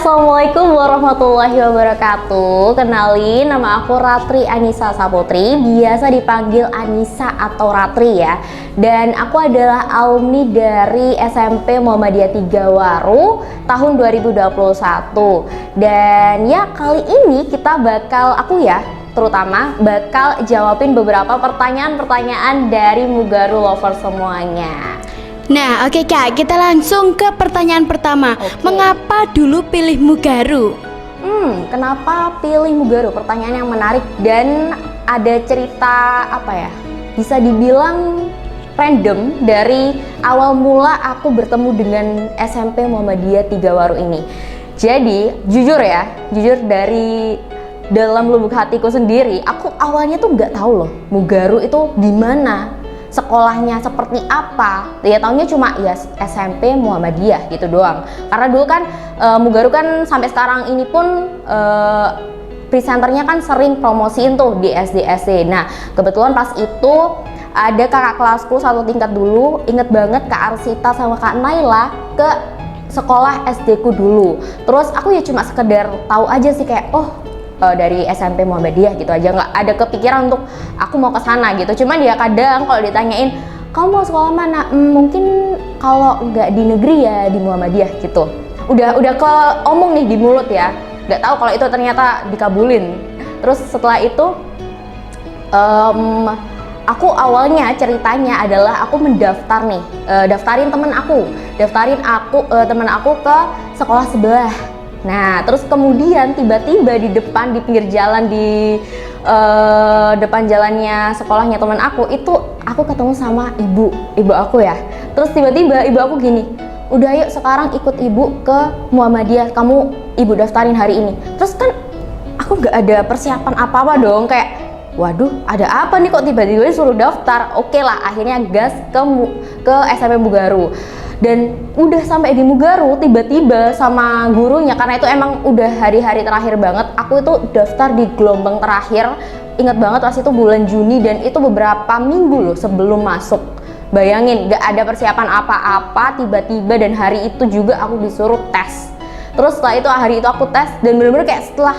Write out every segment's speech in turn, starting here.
Assalamualaikum warahmatullahi wabarakatuh. Kenalin, nama aku Ratri Anissa Saputri, biasa dipanggil Anissa atau Ratri ya. Dan aku adalah alumni dari SMP Muhammadiyah 3 Waru tahun 2021. Dan ya kali ini kita terutama bakal jawabin beberapa pertanyaan-pertanyaan dari Mugaru lover semuanya. Nah, oke Kak, kita langsung ke pertanyaan pertama. Mengapa dulu pilih Mugaru? Kenapa pilih Mugaru? Pertanyaan yang menarik dan ada cerita bisa dibilang random dari awal mula aku bertemu dengan SMP Muhammadiyah 3 Waru ini. Jadi, jujur dari dalam lubuk hatiku sendiri, aku awalnya tuh nggak tahu loh Mugaru itu di mana, sekolahnya seperti apa. Ya taunya cuma ya SMP Muhammadiyah gitu doang. Karena dulu kan Mugaru kan sampai sekarang ini pun presenternya kan sering promosiin tuh di SD. Nah, kebetulan pas itu ada kakak kelasku satu tingkat dulu, inget banget Kak Arsita sama Kak Naila ke sekolah SD ku dulu. Terus aku ya cuma sekedar tahu aja sih kayak dari SMP Muhammadiyah gitu aja, nggak ada kepikiran untuk aku mau ke sana gitu. Cuman dia kadang kalau ditanyain kamu mau sekolah mana, mungkin kalau nggak di negeri ya di Muhammadiyah gitu. Udah ke omong nih di mulut ya, nggak tahu kalau itu ternyata dikabulin. Terus setelah itu aku awalnya ceritanya adalah aku mendaftar nih, daftarin temen aku ke sekolah sebelah. Nah, terus kemudian tiba-tiba di pinggir jalan di depan jalannya sekolahnya teman aku itu aku ketemu sama ibu aku ya. Terus tiba-tiba ibu aku gini, udah yuk sekarang ikut ibu ke Muhammadiyah, kamu ibu daftarin hari ini. Terus kan aku nggak ada persiapan apa-apa dong, kayak waduh ada apa nih kok tiba-tiba disuruh daftar. Oke lah, akhirnya gas ke SMP Mugaru. Dan udah sampai di Mugaru tiba-tiba sama gurunya, karena itu emang udah hari-hari terakhir banget, aku itu daftar di gelombang terakhir. Ingat banget pas itu bulan Juni dan itu beberapa minggu loh sebelum masuk. Bayangin, gak ada persiapan apa-apa, tiba-tiba dan hari itu juga aku disuruh tes. Terus setelah itu hari itu aku tes dan bener-bener kayak setelah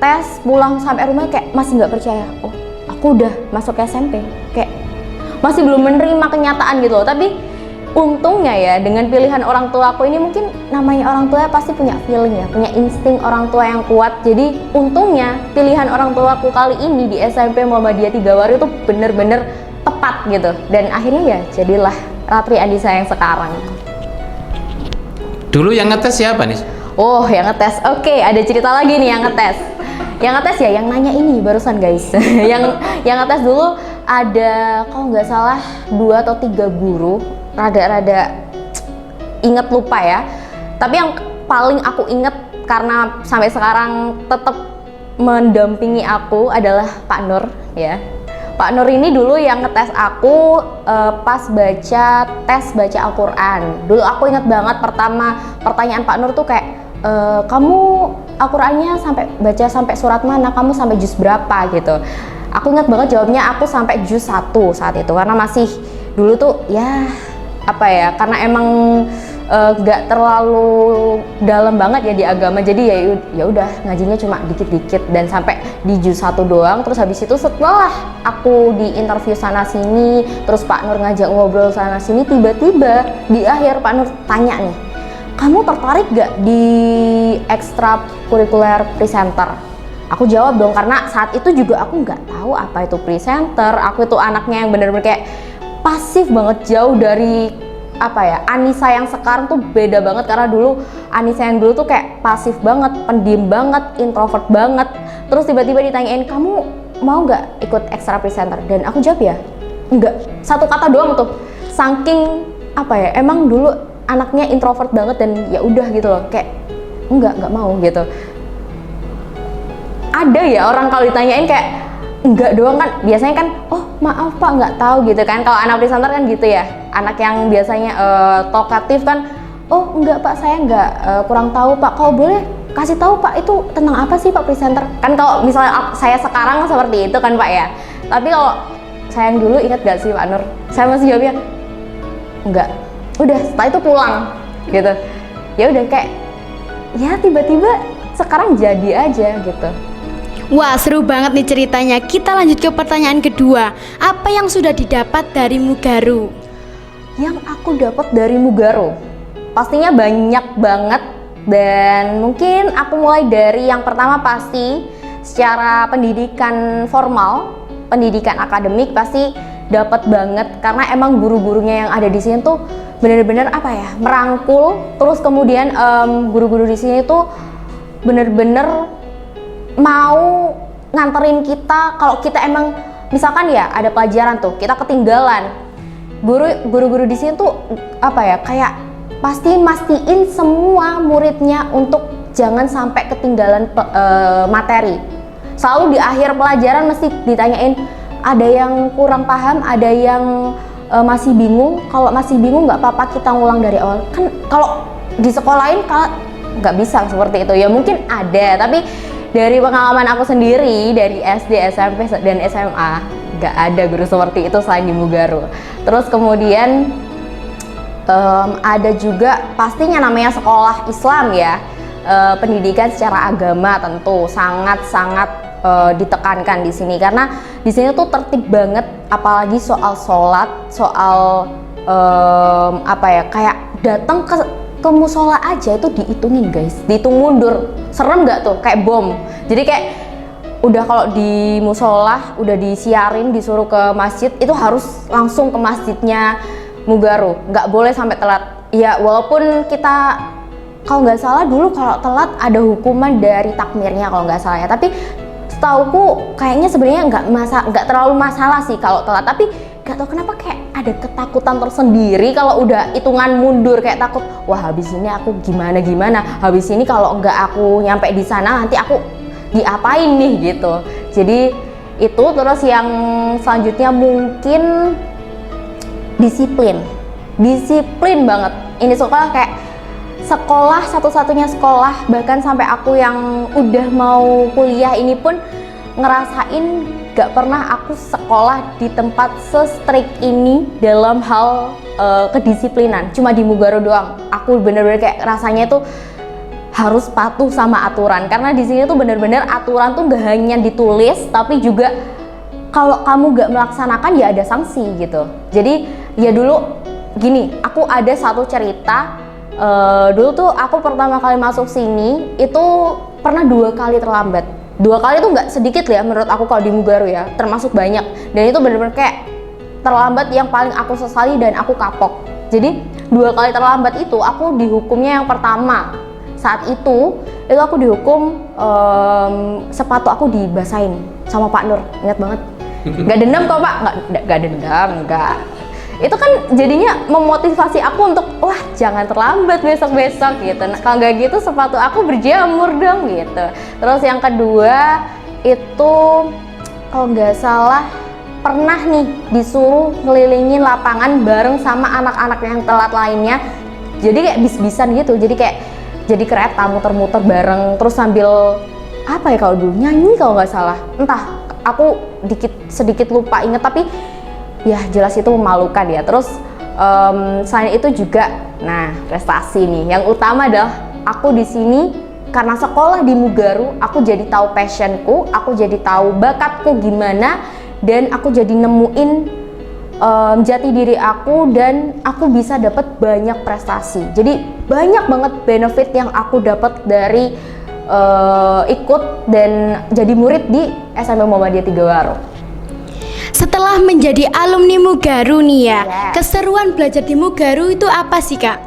tes pulang sampai rumah kayak masih gak percaya, aku udah masuk ke SMP, kayak masih belum menerima kenyataan gitu loh. Tapi untungnya ya dengan pilihan orang tua aku ini, mungkin namanya orang tua pasti punya feeling ya, punya insting orang tua yang kuat. Jadi untungnya pilihan orang tua aku kali ini di SMP Muhammadiyah 3 Waru itu bener-bener tepat gitu. Dan akhirnya ya jadilah Ratri Anissa yang sekarang. Dulu yang ngetes siapa nih? Yang ngetes. Oke, ada cerita lagi nih yang ngetes. Yang ngetes ya, yang nanya ini barusan guys. yang ngetes dulu ada kalau nggak salah 2 atau 3 guru. Rada inget lupa ya, tapi yang paling aku inget karena sampai sekarang tetap mendampingi aku adalah Pak Nur ya. Pak Nur ini dulu yang ngetes aku pas baca Al-Quran. Dulu aku inget banget pertama pertanyaan Pak Nur tuh kayak kamu Al-Qurannya baca sampai surat mana, kamu sampai juz berapa gitu. Aku inget banget jawabnya aku sampai juz 1 saat itu, karena masih dulu tuh ya karena emang gak terlalu dalam banget ya di agama, jadi ya udah ngajinya cuma dikit-dikit dan sampai di juz 1 doang. Terus habis itu setelah aku di interview sana sini, terus Pak Nur ngajak ngobrol sana sini, tiba-tiba di akhir Pak Nur tanya nih, kamu tertarik gak di ekstrakurikuler presenter? Aku jawab dong, karena saat itu juga aku nggak tahu apa itu presenter. Aku itu anaknya yang bener-bener kayak pasif banget, jauh dari Anissa yang sekarang tuh beda banget. Karena dulu Anissa yang dulu tuh kayak pasif banget, pendiam banget, introvert banget. Terus tiba-tiba ditanyain, kamu mau nggak ikut ekstra presenter? Dan aku jawab ya enggak, satu kata doang tuh. Saking emang dulu anaknya introvert banget dan ya udah gitu loh, kayak enggak mau gitu. Ada ya orang kalau ditanyain kayak enggak doang kan, biasanya kan maaf Pak nggak tahu gitu kan. Kalau anak presenter kan gitu ya, anak yang biasanya talkatif kan, enggak Pak saya nggak kurang tahu Pak, kalau boleh kasih tahu Pak itu tentang apa sih Pak presenter. Kan kalau misalnya saya sekarang seperti itu kan Pak ya, tapi kalau saya yang dulu ingat gak sih Pak Nur, saya masih jawabnya enggak. Udah setelah itu pulang gitu, ya udah kayak ya tiba-tiba sekarang jadi aja gitu. Wah, seru banget nih ceritanya. Kita lanjut ke pertanyaan kedua. Apa yang sudah didapat dari Mugaru? Yang aku dapat dari Mugaru pastinya banyak banget, dan mungkin aku mulai dari yang pertama. Pasti secara pendidikan formal, pendidikan akademik pasti dapat banget, karena emang guru-gurunya yang ada di sini tuh bener-bener apa ya, merangkul. Terus kemudian guru-guru di sini tuh bener-bener mau nganterin kita. Kalau kita emang misalkan ya ada pelajaran tuh kita ketinggalan, guru-guru di sini tuh apa ya, kayak pasti mastiin semua muridnya untuk jangan sampai ketinggalan materi. Selalu di akhir pelajaran mesti ditanyain, ada yang kurang paham, ada yang masih bingung. Kalau masih bingung nggak apa-apa, kita ngulang dari awal. Kan kalau di sekolah lain kalau nggak bisa seperti itu ya, mungkin ada, tapi dari pengalaman aku sendiri dari SD, SMP, dan SMA nggak ada guru seperti itu selain di Mugaru. Terus kemudian ada juga pastinya namanya sekolah Islam ya, pendidikan secara agama tentu sangat-sangat ditekankan di sini, karena di sini tuh tertib banget, apalagi soal sholat, soal apa ya, kayak datang ke musola aja itu dihitungin guys, dihitung mundur. Serem nggak tuh, kayak bom. Jadi kayak udah kalau di musola udah disiarin disuruh ke masjid, itu harus langsung ke masjidnya Mugaru, nggak boleh sampai telat. Ya walaupun kita kalau nggak salah dulu kalau telat ada hukuman dari takmirnya kalau nggak salah ya, tapi setauku kayaknya sebenarnya nggak terlalu masalah sih kalau telat. Tapi nggak tahu kenapa kayak ada ketakutan tersendiri kalau udah hitungan mundur, kayak takut, wah habis ini aku gimana, habis ini kalau nggak aku nyampe di sana nanti aku diapain nih gitu. Jadi itu. Terus yang selanjutnya mungkin disiplin banget. Ini sekolah kayak sekolah satu-satunya sekolah, bahkan sampai aku yang udah mau kuliah ini pun ngerasain gak pernah aku sekolah di tempat se-strict ini dalam hal kedisiplinan. Cuma di Mugaru doang aku bener-bener kayak rasanya itu harus patuh sama aturan, karena di sini tuh bener-bener aturan tuh gak hanya ditulis, tapi juga kalau kamu gak melaksanakan ya ada sanksi gitu. Jadi ya dulu gini, aku ada satu cerita. Dulu tuh aku pertama kali masuk sini itu pernah 2 kali terlambat. 2 kali tuh nggak sedikit ya menurut aku kalau di Mugaru ya, termasuk banyak. Dan itu bener-bener kayak terlambat yang paling aku sesali dan aku kapok. Jadi 2 kali terlambat itu aku dihukumnya yang pertama. Saat itu aku dihukum sepatu aku dibasahin sama Pak Nur, ingat banget. Gak dendam kok Pak, gak dendam, enggak. Itu kan jadinya memotivasi aku untuk wah jangan terlambat besok-besok gitu. Nah, kalau nggak gitu sepatu aku berjamur dong gitu. Terus yang kedua itu kalau nggak salah pernah nih disuruh ngelilingin lapangan bareng sama anak-anak yang telat lainnya. Jadi kayak bis-bisan gitu. Jadi kereta muter-muter bareng, terus sambil apa ya, kalau dulu nyanyi kalau nggak salah. Entah, aku sedikit lupa inget, tapi ya jelas itu memalukan ya. Terus selain itu juga, nah prestasi nih, yang utama adalah aku di sini karena sekolah di Mugaru, aku jadi tahu passionku, aku jadi tahu bakatku gimana, dan aku jadi nemuin jati diri aku, dan aku bisa dapat banyak prestasi. Jadi banyak banget benefit yang aku dapat dari ikut dan jadi murid di SMP Muhammadiyah 3 Waro. Setelah menjadi alumni Mugaru nih ya, keseruan belajar di Mugaru itu apa sih Kak?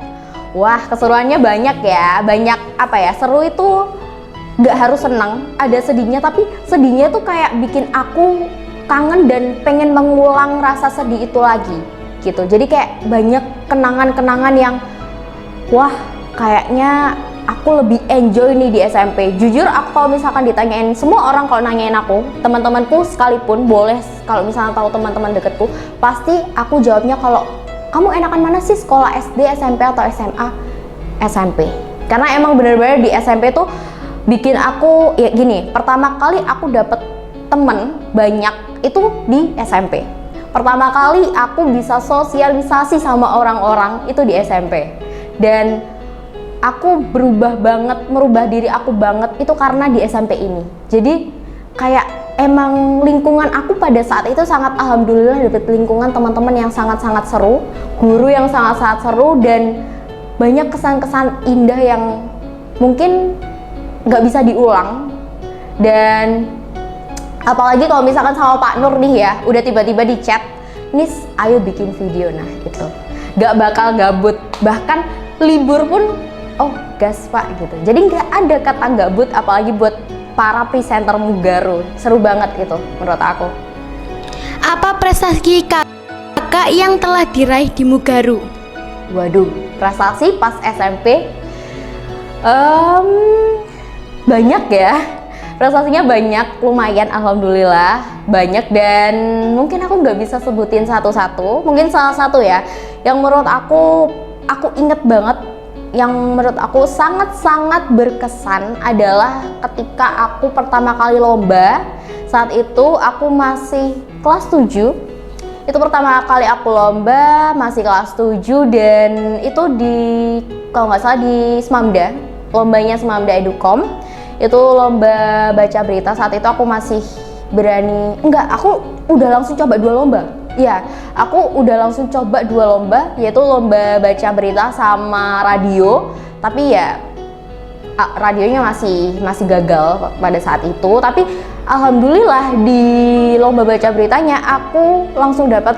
Wah, keseruannya banyak ya, banyak apa ya, seru itu nggak harus senang, ada sedihnya, tapi sedihnya tuh kayak bikin aku kangen dan pengen mengulang rasa sedih itu lagi gitu. Jadi kayak banyak kenangan-kenangan yang wah kayaknya aku lebih enjoy nih di SMP. Jujur aku kalau misalkan ditanyain, semua orang kalau nanyain aku, teman-temanku sekalipun, boleh kalau misalnya tahu teman-teman deketku, pasti aku jawabnya kalau kamu enakan mana sih, sekolah SD, SMP atau SMA? SMP. Karena emang bener-bener di SMP tuh bikin aku ya gini, pertama kali aku dapet temen banyak itu di SMP. Pertama kali aku bisa sosialisasi sama orang-orang itu di SMP. Dan aku berubah banget, merubah diri aku banget itu karena di SMP ini. Jadi kayak emang lingkungan aku pada saat itu sangat, alhamdulillah dapet lingkungan teman-teman yang sangat-sangat seru, guru yang sangat-sangat seru, dan banyak kesan-kesan indah yang mungkin nggak bisa diulang. Dan apalagi kalau misalkan sama Pak Nur nih ya, udah tiba-tiba di chat, Nis ayo bikin video, nah gitu, nggak bakal gabut, bahkan libur pun oh gas Pak gitu. Jadi nggak ada kata gabut, apalagi buat para presenter Mugaru. Seru banget itu menurut aku. Apa prestasi kakak yang telah diraih di Mugaru? Waduh, prestasi pas SMP banyak ya. Prestasinya banyak, lumayan, alhamdulillah banyak, dan mungkin aku nggak bisa sebutin satu-satu. Mungkin salah satu ya yang menurut aku inget banget, yang menurut aku sangat-sangat berkesan adalah ketika aku pertama kali lomba. Saat itu aku masih kelas 7. Itu pertama kali aku lomba, masih kelas 7, dan itu di, kalau nggak salah di Semamda, lombanya Semamda Educom. Itu lomba baca berita. Saat itu aku masih berani, aku udah langsung coba 2 lomba. Iya, aku udah langsung coba 2 lomba, yaitu lomba baca berita sama radio. Tapi ya radionya masih gagal pada saat itu. Tapi alhamdulillah di lomba baca beritanya aku langsung dapat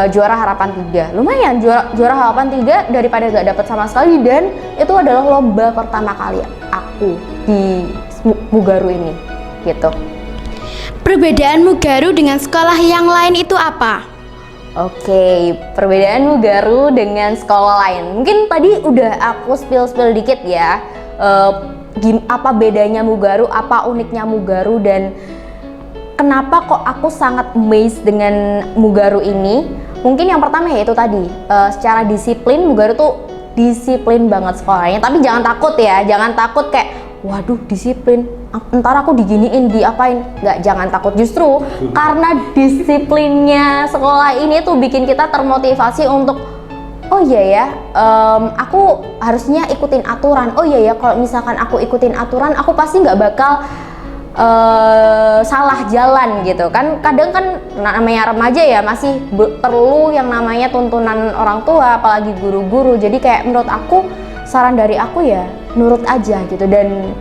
juara harapan 3. Lumayan, juara harapan 3 daripada gak dapat sama sekali. Dan itu adalah lomba pertama kali aku di Mugaru ini gitu. Perbedaan Mugaru dengan sekolah yang lain itu apa? Oke, perbedaan Mugaru dengan sekolah lain. Mungkin tadi udah aku spill dikit ya. Apa bedanya Mugaru, apa uniknya Mugaru, dan kenapa kok aku sangat amazed dengan Mugaru ini. Mungkin yang pertama yaitu tadi, secara disiplin Mugaru tuh disiplin banget sekolahnya. Tapi jangan takut ya, jangan takut kayak waduh disiplin, ntar aku diginiin, diapain. Nggak, jangan takut. Justru karena disiplinnya sekolah ini tuh bikin kita termotivasi untuk oh iya ya, aku harusnya ikutin aturan. Oh iya ya, kalau misalkan aku ikutin aturan, aku pasti nggak bakal salah jalan gitu kan. Kadang kan namanya remaja ya, masih perlu yang namanya tuntunan orang tua, apalagi guru-guru. Jadi kayak menurut aku, saran dari aku ya nurut aja gitu. Dan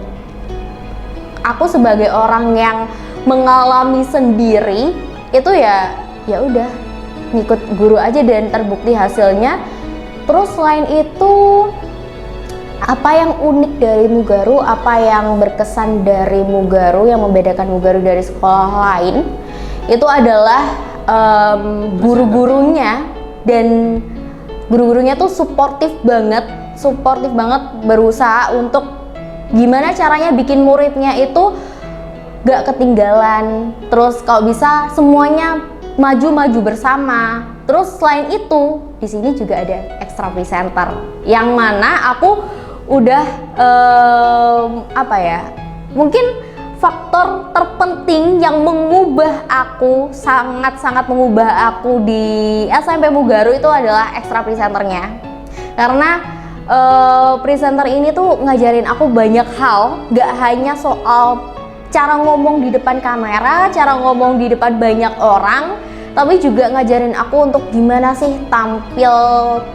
aku sebagai orang yang mengalami sendiri itu ya udah ngikut guru aja dan terbukti hasilnya. Terus selain itu, apa yang unik dari Mugaru, apa yang berkesan dari Mugaru yang membedakan Mugaru dari sekolah lain, itu adalah guru-gurunya. Dan guru-gurunya tuh suportif banget, berusaha untuk gimana caranya bikin muridnya itu gak ketinggalan. Terus kalau bisa semuanya maju bersama. Terus selain itu, di sini juga ada extra presenter, yang mana aku udah mungkin faktor terpenting yang mengubah aku, sangat-sangat mengubah aku di SMP Mugaru itu adalah extra presenternya. Karena presenter ini tuh ngajarin aku banyak hal, gak hanya soal cara ngomong di depan kamera, cara ngomong di depan banyak orang, tapi juga ngajarin aku untuk gimana sih tampil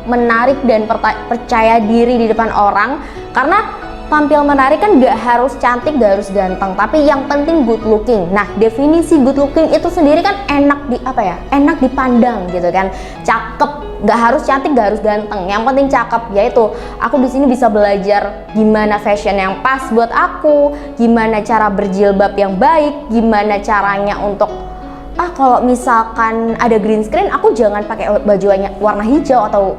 menarik dan percaya diri di depan orang. Karena tampil menarik kan gak harus cantik, gak harus ganteng, tapi yang penting good looking. Nah, definisi good looking itu sendiri kan enak dipandang gitu kan. Cakep, gak harus cantik, gak harus ganteng, yang penting cakep. Yaitu aku di sini bisa belajar gimana fashion yang pas buat aku, gimana cara berjilbab yang baik, gimana caranya untuk kalau misalkan ada green screen, aku jangan pakai baju warna hijau, atau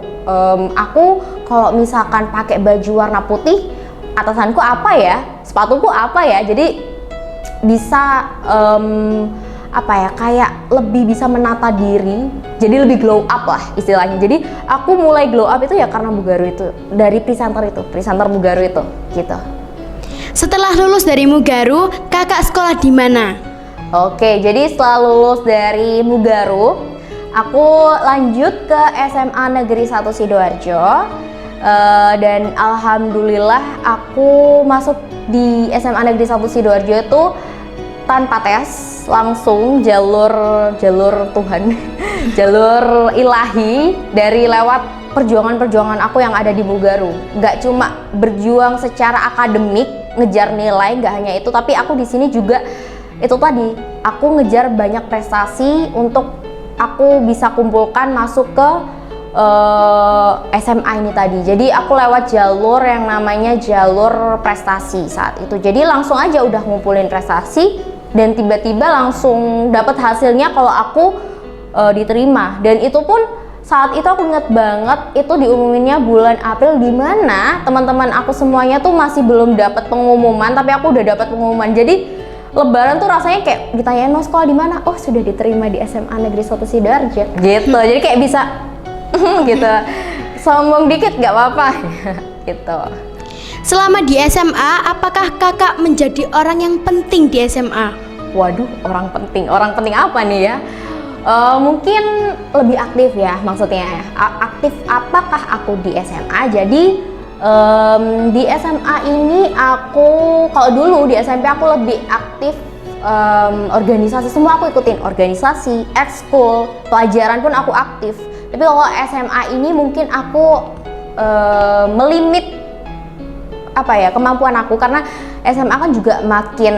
aku kalau misalkan pakai baju warna putih, atasanku apa ya, sepatuku apa ya. Jadi bisa kayak lebih bisa menata diri, jadi lebih glow up lah istilahnya. Jadi aku mulai glow up itu ya karena Mugaru itu, dari presenter Mugaru itu gitu. Setelah lulus dari Mugaru, kakak sekolah di mana? Oke, jadi setelah lulus dari Mugaru, aku lanjut ke SMA Negeri 1 Sidoarjo. Dan alhamdulillah aku masuk di SMA Negeri 1 Sidoarjo itu tanpa tes, langsung jalur Tuhan, jalur ilahi dari lewat perjuangan aku yang ada di Mugaru. Nggak cuma berjuang secara akademik, ngejar nilai, nggak hanya itu, tapi aku di sini juga itu tadi, aku ngejar banyak prestasi untuk aku bisa kumpulkan masuk ke SMA ini tadi. Jadi aku lewat jalur yang namanya jalur prestasi saat itu. Jadi langsung aja udah ngumpulin prestasi dan tiba-tiba langsung dapat hasilnya kalau aku diterima. Dan itu pun saat itu aku inget banget, itu diumuminnya bulan April, di mana teman-teman aku semuanya tuh masih belum dapat pengumuman, tapi aku udah dapat pengumuman. Jadi Lebaran tuh rasanya kayak ditanyain mau sekolah di mana? Oh, sudah diterima di SMA Negeri 1 Sidoarjo. Gitu. Jadi kayak bisa gitu. Sombong dikit gak apa-apa. Gitu. Selama di SMA, apakah kakak menjadi orang yang penting di SMA? Waduh, orang penting. Orang penting apa nih ya? Mungkin lebih aktif ya maksudnya. Aktif apakah aku di SMA? Jadi di SMA ini aku, kalau dulu di SMP aku lebih aktif organisasi, semua aku ikutin, organisasi, ekskul, pelajaran pun aku aktif. Tapi kalau SMA ini mungkin aku melimit kemampuan aku, karena SMA kan juga makin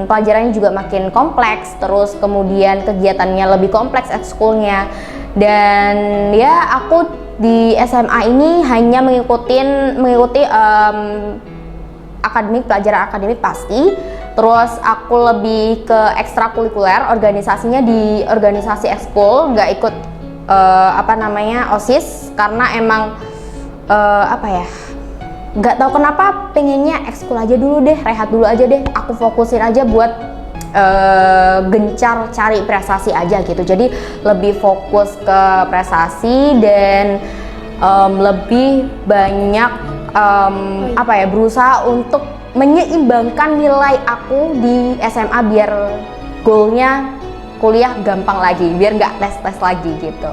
pelajarannya juga makin kompleks, terus kemudian kegiatannya lebih kompleks, ekskulnya. Dan ya aku di SMA ini hanya mengikuti akademik, pelajaran akademik pasti. Terus aku lebih ke ekstrakurikuler, organisasinya di organisasi ekskul, nggak ikut OSIS, karena emang nggak tahu kenapa pengennya ekskul aja dulu deh, rehat dulu aja deh, aku fokusin aja buat gencar cari prestasi aja gitu. Jadi lebih fokus ke prestasi dan lebih banyak berusaha untuk menyeimbangkan nilai aku di SMA biar goalnya kuliah gampang lagi, biar nggak tes lagi gitu.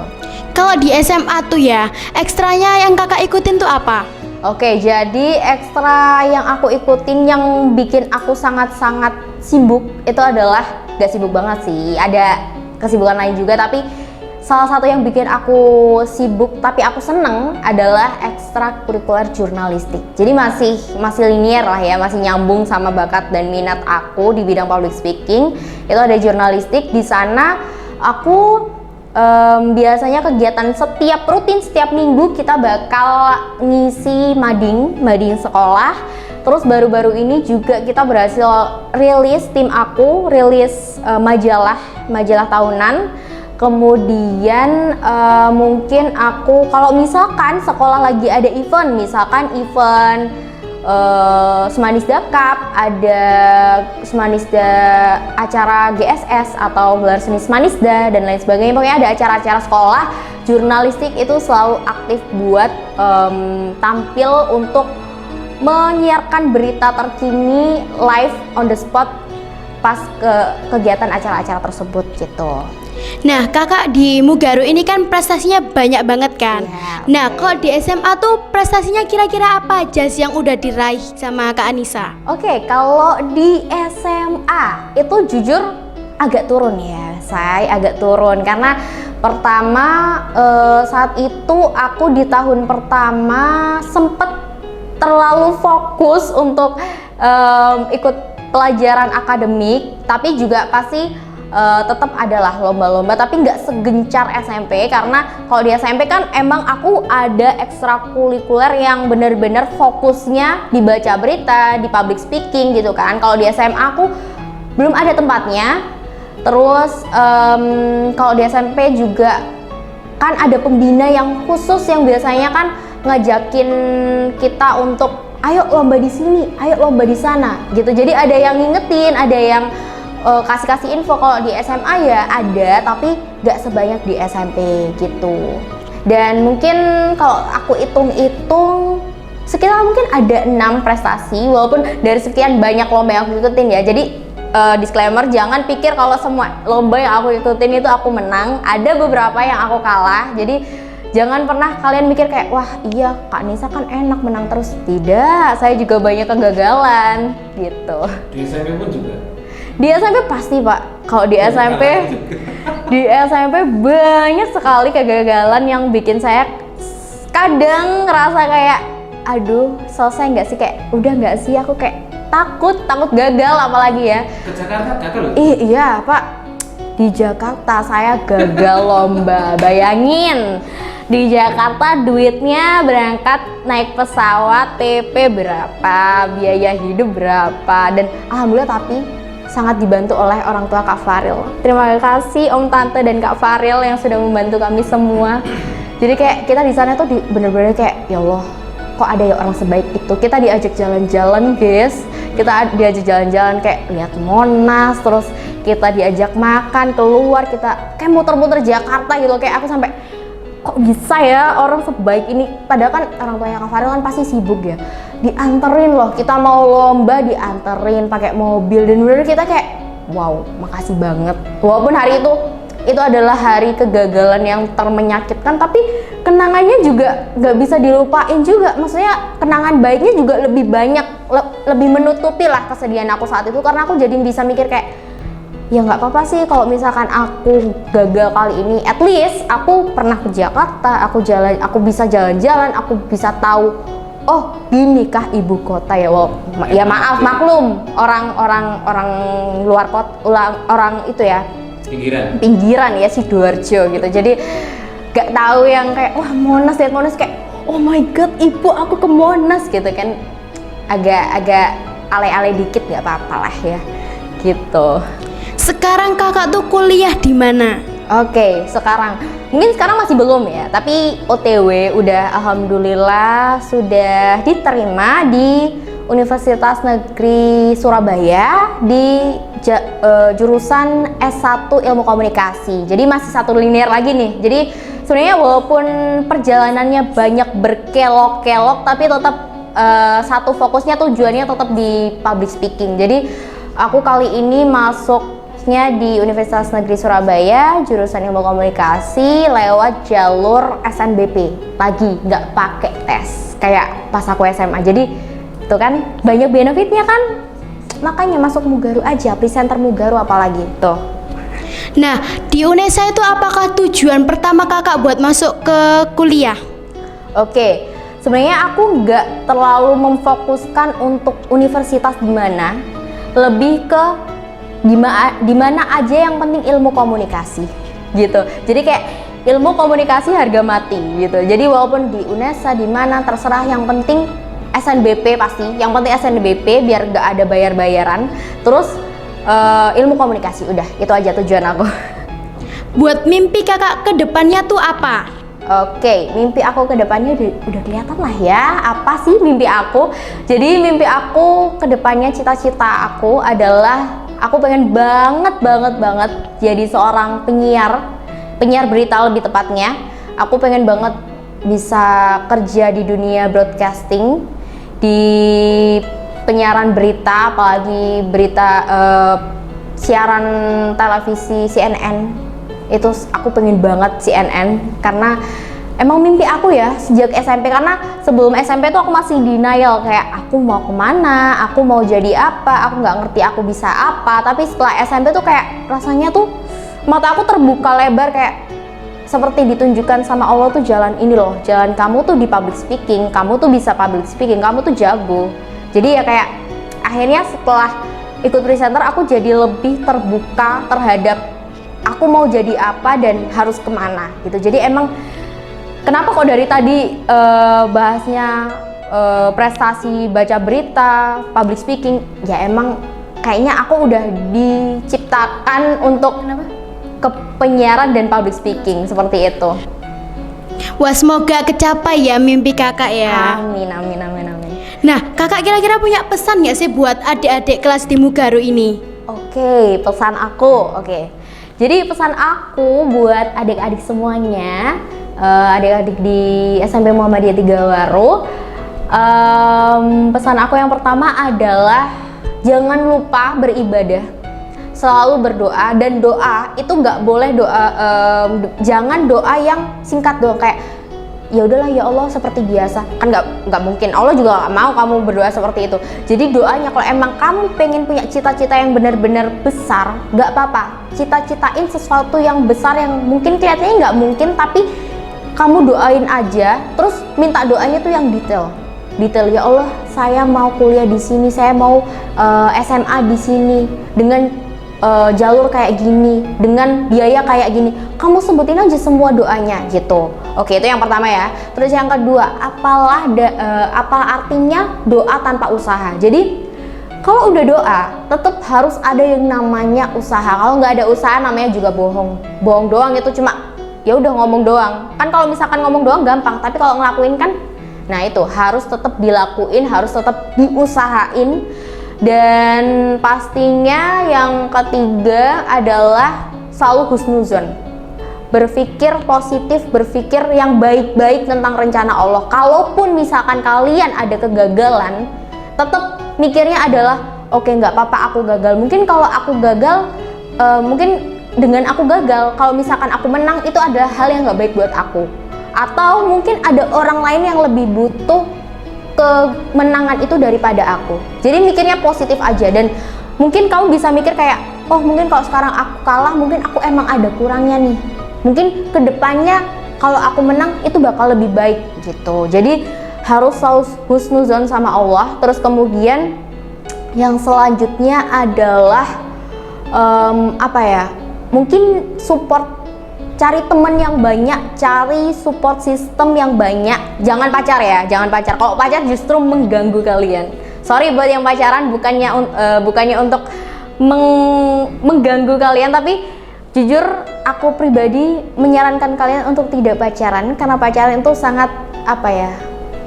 Kalau di SMA tuh ya, ekstranya yang kakak ikutin tuh apa? Oke, jadi ekstra yang aku ikutin yang bikin aku sangat-sangat sibuk itu adalah, gak sibuk banget sih, ada kesibukan lain juga, tapi salah satu yang bikin aku sibuk tapi aku seneng adalah ekstrakurikuler jurnalistik. Jadi masih linear lah ya, masih nyambung sama bakat dan minat aku di bidang public speaking. Itu ada jurnalistik. Di sana aku biasanya kegiatan rutin setiap minggu kita bakal ngisi mading sekolah. Terus baru-baru ini juga kita berhasil tim aku rilis majalah tahunan. Kemudian mungkin aku kalau misalkan sekolah lagi ada event, misalkan event Semanisda Cup, ada Semanisda acara GSS atau gelar seni Semanisda dan lain sebagainya, pokoknya ada acara-acara sekolah, jurnalistik itu selalu aktif buat tampil untuk menyiarkan berita terkini live on the spot pas ke kegiatan acara-acara tersebut gitu. Nah, kakak di Mugaru ini kan prestasinya banyak banget kan? Yeah, okay. Nah, kalau di SMA tuh prestasinya kira-kira apa aja sih yang udah diraih sama Kak Anissa? Oke, kalau di SMA itu jujur agak turun ya, saya agak turun karena pertama saat itu aku di tahun pertama sempet terlalu fokus untuk ikut pelajaran akademik, tapi juga pasti tetap adalah lomba-lomba, tapi nggak segencar SMP, karena kalau di SMP kan emang aku ada ekstrakurikuler yang bener-bener fokusnya di baca berita, di public speaking gitu kan. Kalau di SMA aku belum ada tempatnya. Terus kalau di SMP juga kan ada pembina yang khusus yang biasanya kan ngajakin kita untuk ayo lomba di sini, ayo lomba di sana gitu. Jadi ada yang ngingetin, ada yang kasih info. Kalau di SMA ya ada, tapi gak sebanyak di SMP gitu. Dan mungkin kalau aku hitung-hitung sekitar mungkin ada 6 prestasi, walaupun dari sekian banyak lomba yang aku ikutin ya. Jadi disclaimer, jangan pikir kalau semua lomba yang aku ikutin itu aku menang. Ada beberapa yang aku kalah, jadi Jangan pernah kalian mikir kayak, wah iya Kak Nisa kan enak menang terus. Tidak, saya juga banyak kegagalan gitu. Di SMP pun juga. Di SMP pasti Pak. Kalau di SMP banyak sekali kegagalan yang bikin saya kadang ngerasa kayak, aduh selesai nggak sih, kayak udah nggak sih, aku kayak takut gagal apalagi ya. Ke Jakarta gagal loh. Iya Pak, di Jakarta saya gagal lomba. Bayangin, di Jakarta duitnya berangkat naik pesawat PP berapa, biaya hidup berapa, dan alhamdulillah tapi sangat dibantu oleh orang tua Kak Faril. Terima kasih Om Tante dan Kak Faril yang sudah membantu kami semua. Jadi kayak kita di sana tuh bener-bener kayak, ya Allah, kok ada ya orang sebaik itu. Kita diajak jalan-jalan guys, kita diajak jalan-jalan kayak lihat Monas, terus kita diajak makan keluar, kita kayak muter-muter Jakarta gitu. Kayak aku sampai, kok bisa ya orang sebaik ini, padahal kan orang tuanya Kak Faril kan pasti sibuk ya. Dianterin loh, kita mau lomba dianterin pakai mobil, dan bener kita kayak wow, makasih banget. Walaupun hari itu adalah hari kegagalan yang termenyakitkan, tapi kenangannya juga nggak bisa dilupain juga. Maksudnya kenangan baiknya juga lebih banyak, lebih menutupi lah kesedihan aku saat itu, karena aku jadi bisa mikir kayak, ya nggak apa-apa sih kalau misalkan aku gagal kali ini, at least aku pernah ke Jakarta, aku bisa jalan-jalan, aku bisa tahu, oh gini kah ibu kota ya. Ya maaf, maklum orang luar kota, orang itu ya pinggiran ya, Sidoarjo gitu. Jadi gak tahu yang kayak, wah Monas, lihat Monas kayak, oh my god ibu aku ke Monas gitu kan. Agak ale-ale dikit, gak apa-apa lah ya gitu. Sekarang kakak tuh kuliah di mana? Oke, mungkin sekarang masih belum ya, tapi OTW udah alhamdulillah sudah diterima di Universitas Negeri Surabaya di jurusan S1 Ilmu Komunikasi. Jadi masih satu linear lagi nih. Jadi sebenarnya walaupun perjalanannya banyak berkelok-kelok, tapi tetap satu fokusnya, tujuannya tetap di public speaking. Jadi aku kali ini masuknya di Universitas Negeri Surabaya jurusan Ilmu Komunikasi lewat jalur SNBP lagi, nggak pakai tes kayak pas aku SMA. Jadi itu kan banyak benefitnya kan, makanya masuk Mugaru aja, presenter Mugaru apalagi tuh. Nah, di UNESA itu apakah tujuan pertama kakak buat masuk ke kuliah? Oke, sebenarnya aku nggak terlalu memfokuskan untuk universitas di mana, lebih ke di mana aja yang penting ilmu komunikasi gitu. Jadi kayak ilmu komunikasi harga mati gitu. Jadi walaupun di UNESA di mana terserah, yang penting SNBP pasti, yang penting SNBP biar gak ada bayar-bayaran. Terus ilmu komunikasi, udah itu aja tujuan aku. Buat mimpi kakak ke depannya tuh apa? Oke, mimpi aku ke depannya udah kelihatan lah ya. Apa sih mimpi aku? Jadi mimpi aku ke depannya, cita-cita aku adalah aku pengen banget jadi seorang penyiar berita lebih tepatnya. Aku pengen banget bisa kerja di dunia broadcasting, di penyiaran berita, apalagi berita siaran televisi CNN. Itu aku pengen banget CNN, karena emang mimpi aku ya sejak SMP. Karena sebelum SMP tuh aku masih denial, kayak aku mau kemana, aku mau jadi apa, aku nggak ngerti aku bisa apa. Tapi setelah SMP tuh kayak rasanya tuh mata aku terbuka lebar, kayak seperti ditunjukkan sama Allah tuh jalan ini loh, jalan kamu tuh di public speaking, kamu tuh bisa public speaking, kamu tuh jago. Jadi ya kayak akhirnya setelah ikut presenter aku jadi lebih terbuka terhadap aku mau jadi apa dan harus kemana gitu. Jadi emang kenapa kok dari tadi bahasnya prestasi baca berita, public speaking, ya emang kayaknya aku udah diciptakan untuk ke penyiaran dan public speaking seperti itu. Wah, semoga kecapai ya mimpi kakak ya. Amin. Nah, kakak kira-kira punya pesan nggak sih buat adik-adik kelas di Mugaru ini? Oke, pesan aku. Oke. Jadi pesan aku buat adik-adik semuanya, adik-adik di SMP Muhammadiyah Tigawaru, pesan aku yang pertama adalah jangan lupa beribadah. Selalu berdoa, dan doa itu nggak boleh jangan doa yang singkat doang, kayak ya udahlah ya Allah seperti biasa, kan nggak mungkin, Allah juga nggak mau kamu berdoa seperti itu. Jadi doanya kalau emang kamu pengen punya cita-cita yang benar-benar besar, nggak apa-apa, cita-citain sesuatu yang besar yang mungkin kelihatannya nggak mungkin, tapi kamu doain aja, terus minta doanya tuh yang detail. Ya Allah, saya mau kuliah di sini, saya mau SMA di sini dengan jalur kayak gini, dengan biaya kayak gini. Kamu sebutin aja semua doanya gitu. Oke, itu yang pertama ya. Terus yang kedua, apa artinya doa tanpa usaha? Jadi kalau udah doa, tetap harus ada yang namanya usaha. Kalau nggak ada usaha, namanya juga bohong. Bohong doang itu cuma ya udah ngomong doang. Kan kalau misalkan ngomong doang gampang, tapi kalau ngelakuin kan, nah itu harus tetap dilakuin, harus tetap diusahain. Dan pastinya yang ketiga adalah selalu husnuzon, berpikir positif, berpikir yang baik-baik tentang rencana Allah. Kalaupun misalkan kalian ada kegagalan, tetap mikirnya adalah oke, nggak apa-apa aku gagal. Mungkin kalau aku gagal, mungkin dengan aku gagal, kalau misalkan aku menang, itu adalah hal yang nggak baik buat aku. Atau mungkin ada orang lain yang lebih butuh kemenangan itu daripada aku. Jadi mikirnya positif aja. Dan mungkin kamu bisa mikir kayak, oh mungkin kalau sekarang aku kalah, mungkin aku emang ada kurangnya nih, mungkin kedepannya kalau aku menang itu bakal lebih baik gitu. Jadi harus selalu husnuzon sama Allah. Terus kemudian yang selanjutnya adalah mungkin support. Cari temen yang banyak, cari support system yang banyak. Jangan pacar ya, jangan pacar. Kalau pacar justru mengganggu kalian. Sorry buat yang pacaran, bukannya untuk mengganggu kalian, tapi jujur aku pribadi menyarankan kalian untuk tidak pacaran, karena pacaran itu sangat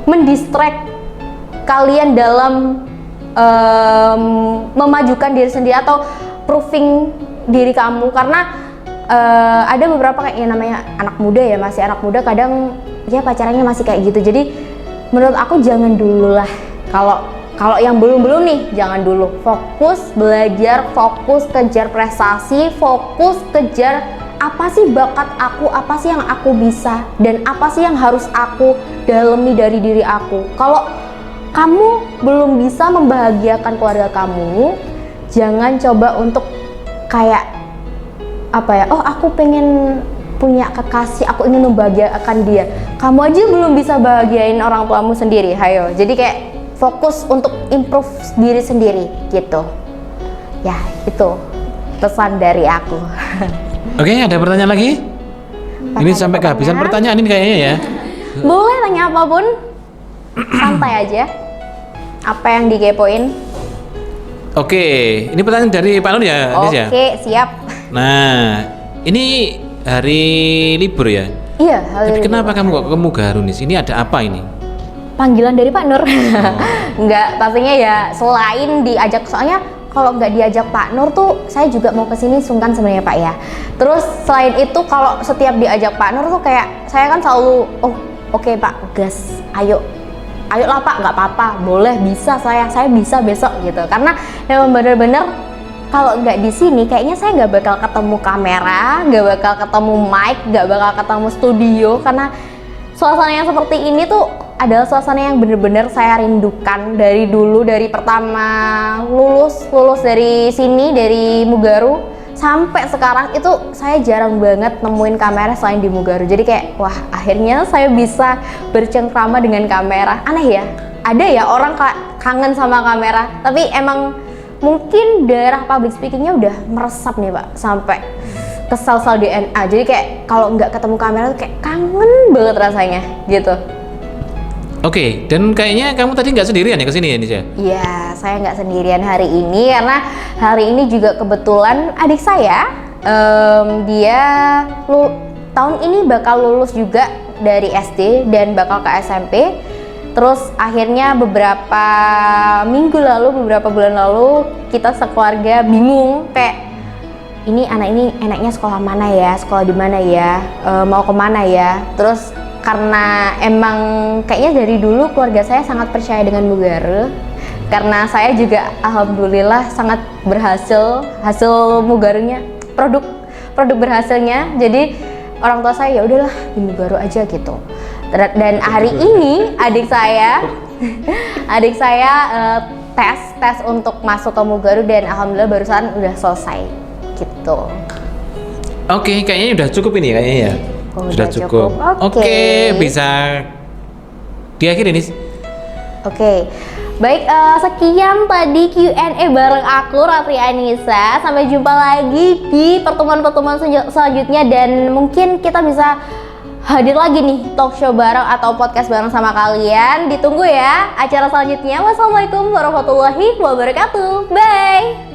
mendistract kalian dalam memajukan diri sendiri atau proving diri kamu. Karena ada beberapa kayak yang namanya anak muda ya, masih anak muda, kadang ya pacarannya masih kayak gitu. Jadi menurut aku jangan dulu lah. Kalau yang belum nih jangan dulu. Fokus belajar, fokus kejar prestasi, fokus kejar apa sih bakat aku, apa sih yang aku bisa, dan apa sih yang harus aku dalami dari diri aku. Kalau kamu belum bisa membahagiakan keluarga kamu, jangan coba untuk kayak oh aku pengen punya kekasih, aku ingin membahagiakan dia. Kamu aja belum bisa bahagiain orang tuamu sendiri, hayo. Jadi kayak fokus untuk improve diri sendiri gitu. Ya, itu pesan dari aku. Oke, ada pertanyaan lagi? Ini sampai kehabisan pertanyaan ini kayaknya ya. Boleh tanya apapun, santai aja. Apa yang dikepoin? Oke, ini pertanyaan dari Pak Nur ya, Nis ya? Oke, siap. Nah, ini hari libur ya? Iya, Tapi kenapa kamu kok ke Mugaru, Nis? Ini ada apa ini? Panggilan dari Pak Nur. Enggak, pastinya ya selain diajak, soalnya kalau nggak diajak Pak Nur tuh saya juga mau kesini sungkan sebenarnya Pak ya. Terus selain itu kalau setiap diajak Pak Nur tuh kayak saya kan selalu oke Pak, gas, ayo lah Pak, nggak apa-apa, boleh, bisa saya bisa besok gitu. Karena memang bener-bener kalau nggak di sini kayaknya saya nggak bakal ketemu kamera, nggak bakal ketemu mic, nggak bakal ketemu studio, karena suasana yang seperti ini tuh adalah suasana yang bener-bener saya rindukan dari dulu, dari pertama lulus dari sini, dari Mugaru sampai sekarang. Itu saya jarang banget nemuin kamera selain di Mugaru. Jadi kayak wah, akhirnya saya bisa bercengkrama dengan kamera. Aneh ya, ada ya orang kangen sama kamera, tapi emang mungkin daerah public speakingnya udah meresap nih Pak, sampai ke sel-sel DNA. Jadi kayak kalau nggak ketemu kamera tuh kayak kangen banget rasanya gitu. Oke, dan kayaknya kamu tadi nggak sendirian ya kesini ya, Nis ya? Iya, saya nggak sendirian hari ini, karena hari ini juga kebetulan adik saya, dia tahun ini bakal lulus juga dari SD dan bakal ke SMP. Terus akhirnya beberapa minggu lalu, beberapa bulan lalu, kita sekeluarga bingung kayak ini anak ini enaknya sekolah mana ya, sekolah di mana ya, mau kemana ya. Terus karena emang kayaknya dari dulu keluarga saya sangat percaya dengan Mugaru, karena saya juga alhamdulillah sangat berhasil, hasil Mugarunya, produk berhasilnya. Jadi orang tua saya ya udahlah di Mugaru aja gitu. Dan hari ini adik saya tes untuk masuk ke Mugaru dan alhamdulillah barusan udah selesai gitu. Oke, kayaknya udah cukup ini kayaknya ya. Oh, Sudah udah cukup. cukup. Oke, bisa diakhiri nih. Oke, baik, sekian tadi Q&A bareng aku Ratri Anissa. Sampai jumpa lagi di pertemuan-pertemuan selanjutnya dan mungkin kita bisa hadir lagi nih talk show bareng atau podcast bareng sama kalian. Ditunggu ya acara selanjutnya. Wassalamualaikum warahmatullahi wabarakatuh. Bye.